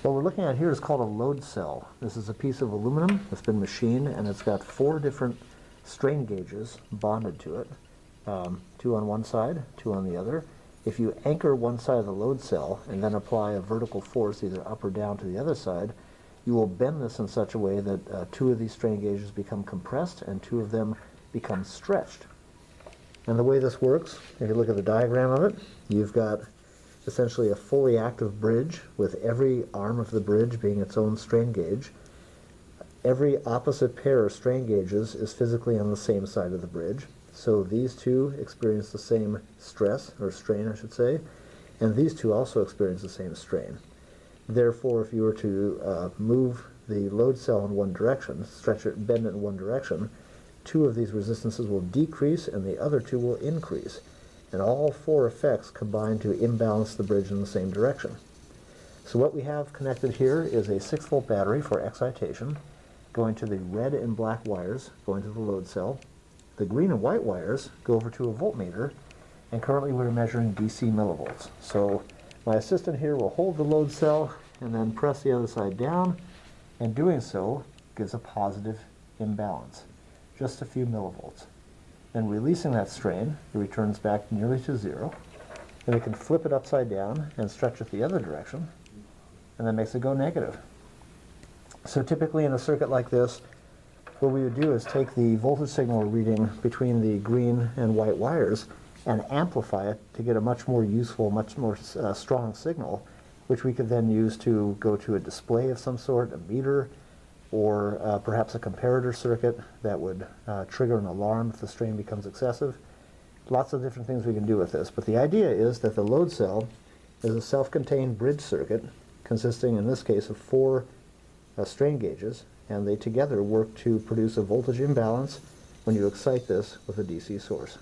What we're looking at here is called a load cell. This is a piece of aluminum that's been machined, and it's got 4 different strain gauges bonded to it, 2 on one side, 2 on the other. If you anchor one side of the load cell and then apply a vertical force either up or down to the other side, you will bend this in such a way that 2 of these strain gauges become compressed and 2 of them become stretched. And the way this works, if you look at the diagram of it, you've got essentially a fully active bridge with every arm of the bridge being its own strain gauge. Every opposite pair of strain gauges is physically on the same side of the bridge. So these 2 experience the same stress, or strain I should say, and these 2 also experience the same strain. Therefore, if you were to move the load cell in one direction, stretch it, bend it in one direction, 2 of these resistances will decrease and the other 2 will increase. And all 4 effects combine to imbalance the bridge in the same direction. So what we have connected here is a 6-volt battery for excitation going to the red and black wires going to the load cell. The green and white wires go over to a voltmeter, and currently we're measuring DC millivolts. So my assistant here will hold the load cell and then press the other side down, and doing so gives a positive imbalance, just a few millivolts. Then releasing that strain, it returns back nearly to 0. Then we can flip it upside down and stretch it the other direction, and that makes it go negative. So typically in a circuit like this, what we would do is take the voltage signal reading between the green and white wires and amplify it to get a much more useful, much more strong signal, which we could then use to go to a display of some sort, a meter, or perhaps a comparator circuit that would trigger an alarm if the strain becomes excessive. Lots of different things we can do with this, but the idea is that the load cell is a self-contained bridge circuit consisting in this case of 4 strain gauges, and they together work to produce a voltage imbalance when you excite this with a DC source.